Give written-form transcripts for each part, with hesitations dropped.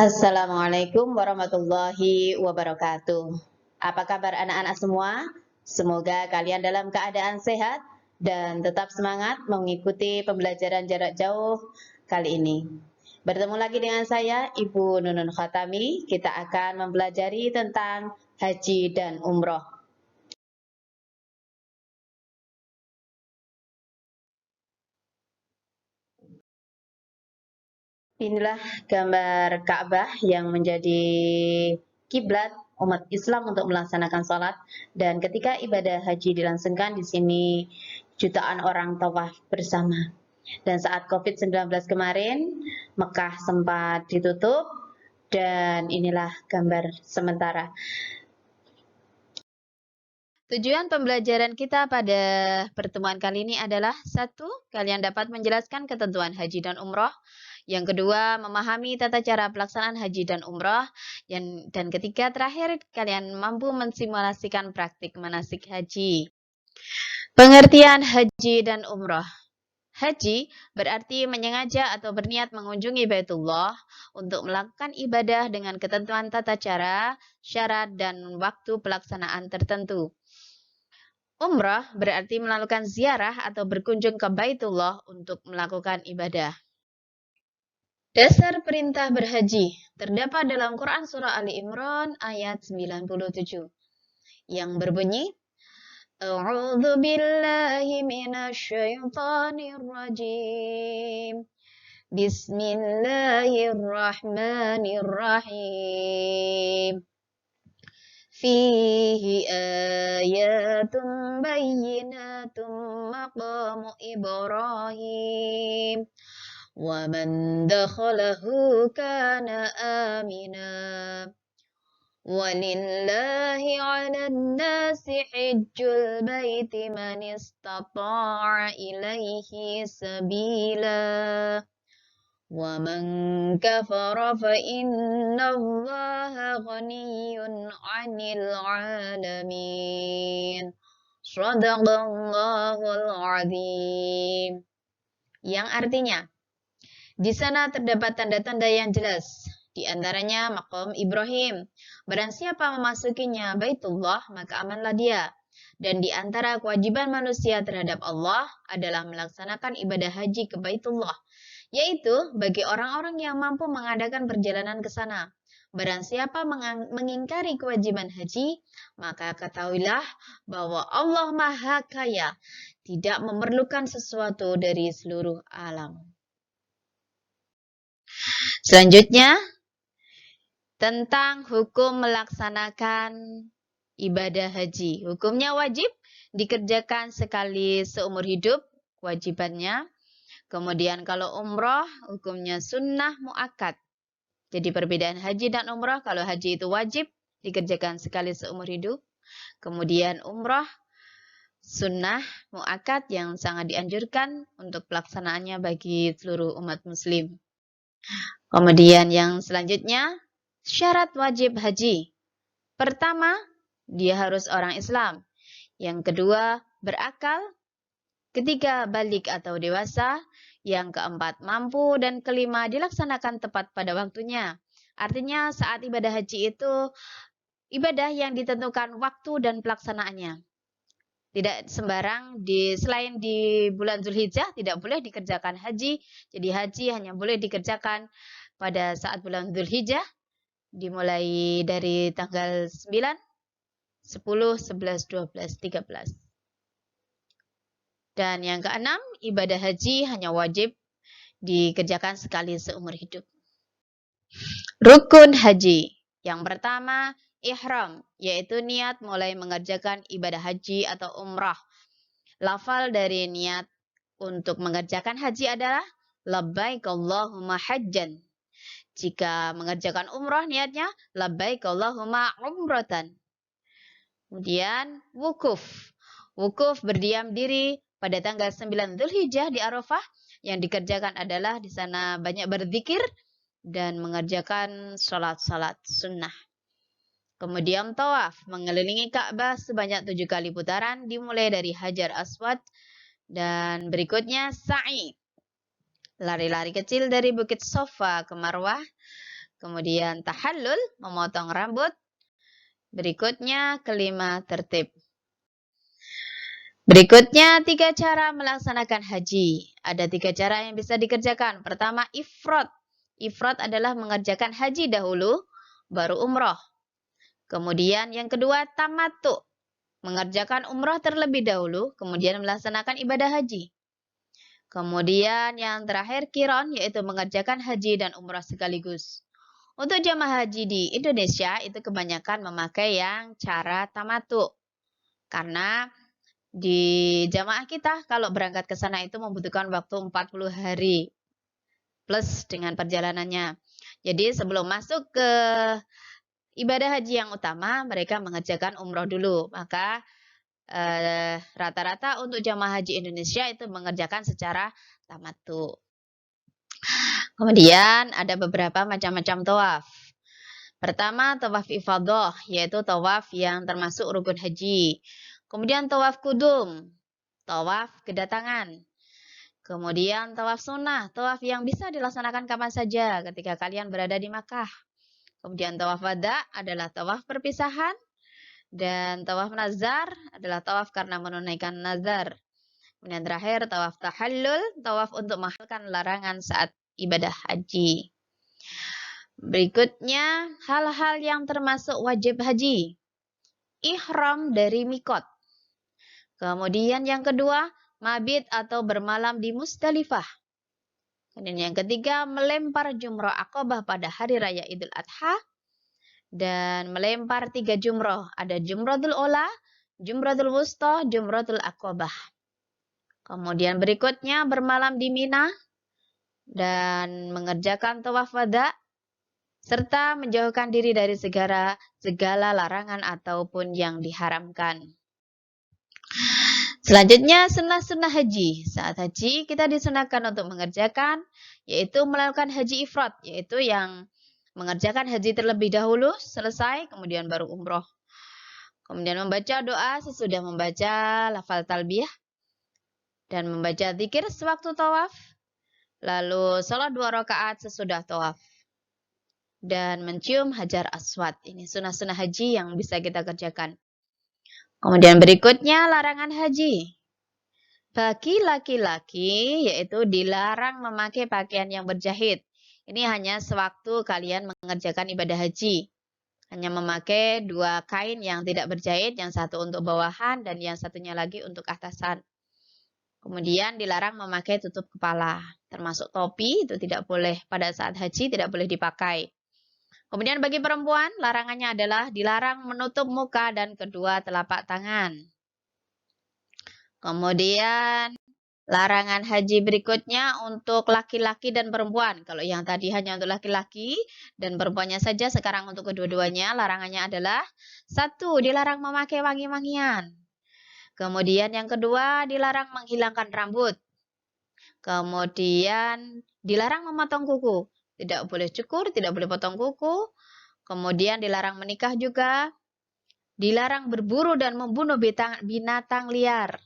Assalamualaikum warahmatullahi wabarakatuh. Apa kabar anak-anak semua? Semoga kalian dalam keadaan sehat dan tetap semangat mengikuti pembelajaran jarak jauh kali ini. Bertemu lagi dengan saya, Ibu Nunun Khatami. Kita akan mempelajari tentang haji dan umroh. Inilah gambar Ka'bah yang menjadi kiblat umat Islam untuk melaksanakan sholat. Dan ketika ibadah haji dilangsungkan di sini, jutaan orang tawaf bersama. Dan saat COVID-19 kemarin, Mekah sempat ditutup, dan inilah gambar sementara. Tujuan pembelajaran kita pada pertemuan kali ini adalah: 1. Kalian dapat menjelaskan ketentuan haji dan umroh. Yang kedua, memahami tata cara pelaksanaan haji dan umroh. Dan ketiga, terakhir, kalian mampu mensimulasikan praktik manasik haji. Pengertian haji dan umroh. Haji berarti menyengaja atau berniat mengunjungi Baitullah untuk melakukan ibadah dengan ketentuan tata cara, syarat, dan waktu pelaksanaan tertentu. Umrah berarti melakukan ziarah atau berkunjung ke Baitullah untuk melakukan ibadah. Dasar perintah berhaji terdapat dalam Quran Surah Ali Imran ayat 97 yang berbunyi, A'udzu billahi minasyaitonir rajim. Bismillahirrahmanirrahim. Fihi ayatun bayyinatun maqamu Ibrahim wa man dakhalahu kana amina walillahi 'alan nasi hajjul baiti man istata'a ilaihi sabila wa man kafara fa innallaha ghaniyyun 'anil 'alamin. Shadaqallahul 'azim. Yang artinya, di sana terdapat tanda-tanda yang jelas, di antaranya maqam Ibrahim. Barang siapa memasukinya Baitullah, maka amanlah dia. Dan di antara kewajiban manusia terhadap Allah adalah melaksanakan ibadah haji ke Baitullah, yaitu bagi orang-orang yang mampu mengadakan perjalanan ke sana. Barang siapa mengingkari kewajiban haji, maka ketahuilah bahwa Allah Maha Kaya, tidak memerlukan sesuatu dari seluruh alam. Selanjutnya, tentang hukum melaksanakan ibadah haji. Hukumnya wajib dikerjakan sekali seumur hidup, kewajibannya. Kemudian kalau umroh, hukumnya sunnah mu'akkad. Jadi perbedaan haji dan umroh, kalau haji itu wajib dikerjakan sekali seumur hidup. Kemudian umroh, sunnah mu'akkad yang sangat dianjurkan untuk pelaksanaannya bagi seluruh umat muslim. Kemudian yang selanjutnya, syarat wajib haji. Pertama, dia harus orang Islam. Yang kedua, berakal. Ketiga, balik atau dewasa. Yang keempat, mampu. Dan kelima, dilaksanakan tepat pada waktunya. Artinya saat ibadah haji itu ibadah yang ditentukan waktu dan pelaksanaannya. Tidak sembarang, selain di bulan Zulhijjah tidak boleh dikerjakan haji. Jadi haji hanya boleh dikerjakan pada saat bulan Zulhijjah, dimulai dari tanggal 9, 10, 11, 12, 13. Dan yang keenam, ibadah haji hanya wajib dikerjakan sekali seumur hidup. Rukun haji. Yang pertama, ihram, yaitu niat mulai mengerjakan ibadah haji atau umrah. Lafal dari niat untuk mengerjakan haji adalah labbaik Allahumma hajjan. Jika mengerjakan umrah, niatnya labbaik Allahumma umratan. Kemudian wukuf. Wukuf berdiam diri pada tanggal 9 Dzulhijjah di Arafah. Yang dikerjakan adalah di sana banyak berzikir dan mengerjakan salat-salat sunnah. Kemudian tawaf, mengelilingi Ka'bah sebanyak 7 kali putaran, dimulai dari Hajar Aswad. Dan berikutnya sa'i, lari-lari kecil dari Bukit Sofa ke Marwah. Kemudian tahallul, memotong rambut. Berikutnya kelima tertib. Berikutnya 3 cara melaksanakan haji. Ada 3 cara yang bisa dikerjakan. Pertama, ifrad. Ifrad adalah mengerjakan haji dahulu, baru umroh. Kemudian yang kedua, tamattu. Mengerjakan umroh terlebih dahulu, kemudian melaksanakan ibadah haji. Kemudian yang terakhir, qiron, yaitu mengerjakan haji dan umroh sekaligus. Untuk jamaah haji di Indonesia, itu kebanyakan memakai yang cara tamattu. Karena di jamaah kita, kalau berangkat ke sana itu membutuhkan waktu 40 hari. Plus dengan perjalanannya. Jadi sebelum masuk ke ibadah haji yang utama, mereka mengerjakan umroh dulu. Maka rata-rata untuk jamaah haji Indonesia itu mengerjakan secara tamattu. Kemudian ada beberapa macam-macam tawaf. Pertama, tawaf ifadah, yaitu tawaf yang termasuk rukun haji. Kemudian tawaf kudum, tawaf kedatangan. Kemudian tawaf sunnah, tawaf yang bisa dilaksanakan kapan saja ketika kalian berada di Makkah. Kemudian tawaf wada adalah tawaf perpisahan. Dan tawaf nazar adalah tawaf karena menunaikan nazar. Kemudian terakhir tawaf tahallul, tawaf untuk menghalalkan larangan saat ibadah haji. Berikutnya hal-hal yang termasuk wajib haji. Ihram dari mikot. Kemudian yang kedua, mabit atau bermalam di Musdalifah. Kemudian yang ketiga, melempar jumrah Aqabah pada hari raya Idul Adha. Dan melempar 3 jumroh. Ada jumratul ula, jumratul wusta, jumratul aqabah. Kemudian berikutnya bermalam di Mina dan mengerjakan tawaf wada serta menjauhkan diri dari segala larangan ataupun yang diharamkan. Selanjutnya sunnah-sunnah haji. Saat haji kita disunahkan untuk mengerjakan yaitu melakukan haji ifrad, yaitu yang mengerjakan haji terlebih dahulu, selesai, kemudian baru umroh. Kemudian membaca doa sesudah membaca lafal talbiyah. Dan membaca zikir sewaktu tawaf. Lalu sholat 2 rakaat sesudah tawaf. Dan mencium hajar aswad. Ini sunnah-sunnah haji yang bisa kita kerjakan. Kemudian berikutnya larangan haji. Bagi laki-laki yaitu dilarang memakai pakaian yang berjahit. Ini hanya sewaktu kalian mengerjakan ibadah haji. Hanya memakai 2 kain yang tidak berjahit, yang satu untuk bawahan dan yang satunya lagi untuk atasan. Kemudian dilarang memakai tutup kepala, termasuk topi itu tidak boleh pada saat haji, tidak boleh dipakai. Kemudian bagi perempuan, larangannya adalah dilarang menutup muka dan kedua telapak tangan. Kemudian larangan haji berikutnya untuk laki-laki dan perempuan. Kalau yang tadi hanya untuk laki-laki dan perempuannya saja, sekarang untuk kedua-duanya larangannya adalah 1. Dilarang memakai wangi-wangian. Kemudian yang kedua dilarang menghilangkan rambut. Kemudian dilarang memotong kuku. Tidak boleh cukur, tidak boleh potong kuku. Kemudian dilarang menikah juga. Dilarang berburu dan membunuh binatang liar.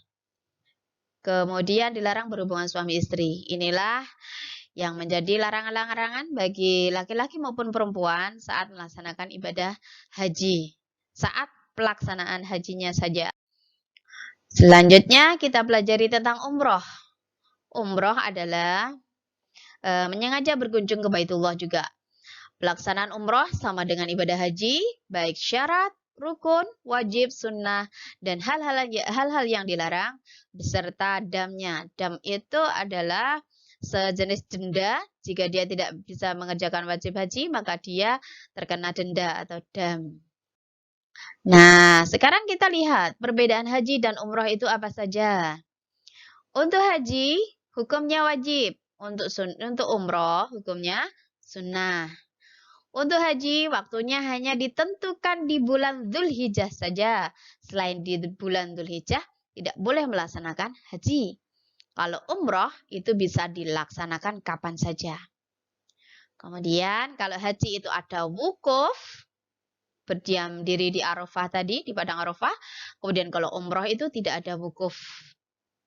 Kemudian dilarang berhubungan suami istri. Inilah yang menjadi larangan-larangan bagi laki-laki maupun perempuan saat melaksanakan ibadah haji. Saat pelaksanaan hajinya saja. Selanjutnya kita pelajari tentang umroh. Umroh adalah menyengaja berkunjung ke Baitullah juga. Pelaksanaan umroh sama dengan ibadah haji, baik syarat, rukun, wajib, sunnah, dan hal-hal yang dilarang, beserta damnya. Dam itu adalah sejenis denda. Jika dia tidak bisa mengerjakan wajib haji, maka dia terkena denda atau dam. Nah, sekarang kita lihat perbedaan haji dan umroh itu apa saja. Untuk haji, hukumnya wajib. Untuk umroh, hukumnya sunnah. Untuk haji, waktunya hanya ditentukan di bulan Dzulhijjah saja. Selain di bulan Dzulhijjah, tidak boleh melaksanakan haji. Kalau umroh, itu bisa dilaksanakan kapan saja. Kemudian, kalau haji itu ada wukuf, berdiam diri di Arafah tadi, di padang Arafah. Kemudian kalau umroh itu tidak ada wukuf.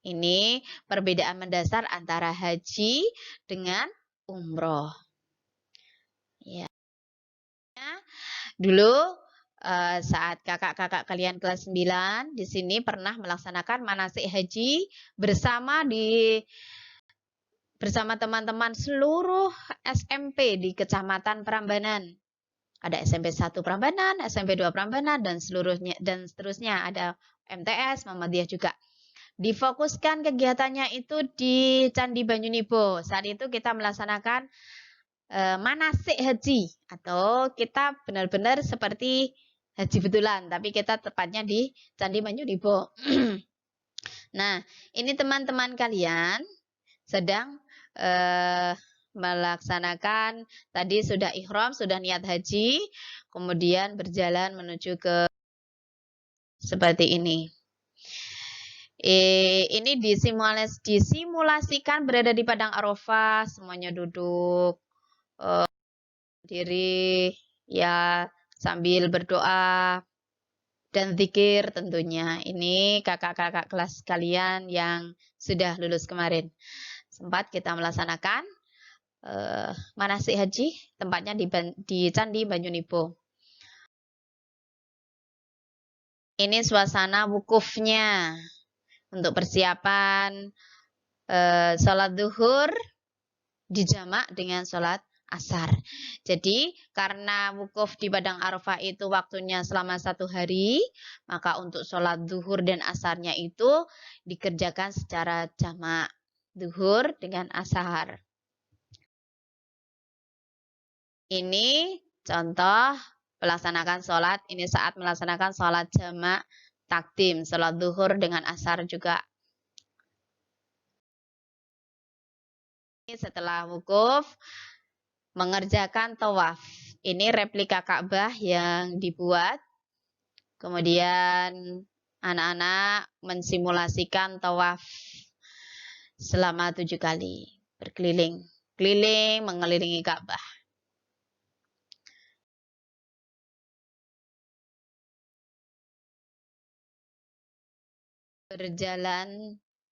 Ini perbedaan mendasar antara haji dengan umroh. Ya. Dulu saat kakak-kakak kalian kelas 9 di sini pernah melaksanakan manasik haji bersama teman-teman seluruh SMP di Kecamatan Prambanan. Ada SMP 1 Prambanan, SMP 2 Prambanan dan seterusnya ada MTS, Muhammadiyah juga. Difokuskan kegiatannya itu di Candi Banyunibo. Saat itu kita melaksanakan manasik haji atau kita benar-benar seperti haji betulan, tapi kita tepatnya di Candi Banyunibo. Nah, ini teman-teman kalian sedang melaksanakan, tadi sudah ihram, sudah niat haji, kemudian berjalan menuju ke seperti ini. Ini disimulasikan berada di Padang Arafah, semuanya duduk diri ya sambil berdoa dan zikir tentunya. Ini kakak-kakak kelas kalian yang sudah lulus kemarin. Sempat kita melaksanakan manasik haji, tempatnya di Candi Banyunibo. Ini suasana wukufnya untuk persiapan sholat zuhur dijamak dengan sholat asar. Jadi karena wukuf di Padang Arafah itu waktunya selama 1 hari, maka untuk sholat zuhur dan asarnya itu dikerjakan secara jamak, zuhur dengan asar. Ini contoh melaksanakan sholat, ini saat melaksanakan sholat jamak takdim, sholat zuhur dengan asar juga. Setelah wukuf, mengerjakan tawaf. Ini replika Ka'bah yang dibuat. Kemudian anak-anak mensimulasikan tawaf selama 7 kali. Berkeliling, mengelilingi Ka'bah.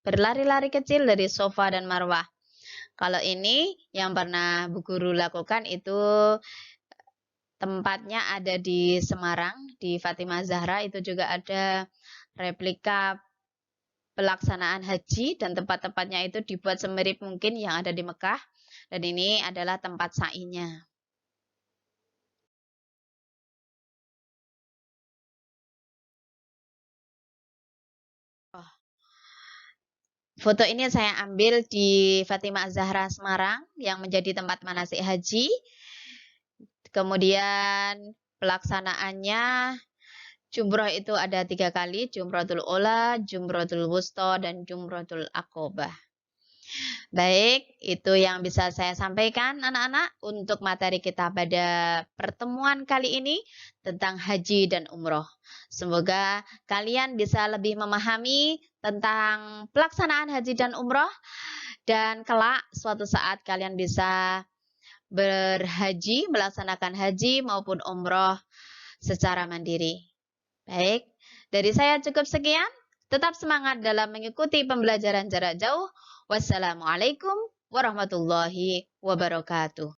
Berlari-lari kecil dari Safa dan Marwah. Kalau ini yang pernah Bu Guru lakukan itu tempatnya ada di Semarang, di Fatimah Zahra, itu juga ada replika pelaksanaan haji dan tempat-tempatnya itu dibuat semirip mungkin yang ada di Mekah. Dan ini adalah tempat sa'inya. Foto ini saya ambil di Fatimah Zahra Semarang yang menjadi tempat manasik haji. Kemudian pelaksanaannya jumroh itu ada 3 kali, jumrohul ula, jumrohul wusta, dan jumrohul aqobah. Baik, itu yang bisa saya sampaikan anak-anak untuk materi kita pada pertemuan kali ini tentang haji dan umroh. Semoga kalian bisa lebih memahami tentang pelaksanaan haji dan umroh dan kelak suatu saat kalian bisa berhaji, melaksanakan haji maupun umroh secara mandiri. Baik, dari saya cukup sekian. Tetap semangat dalam mengikuti pembelajaran jarak jauh. Wassalamualaikum warahmatullahi wabarakatuh.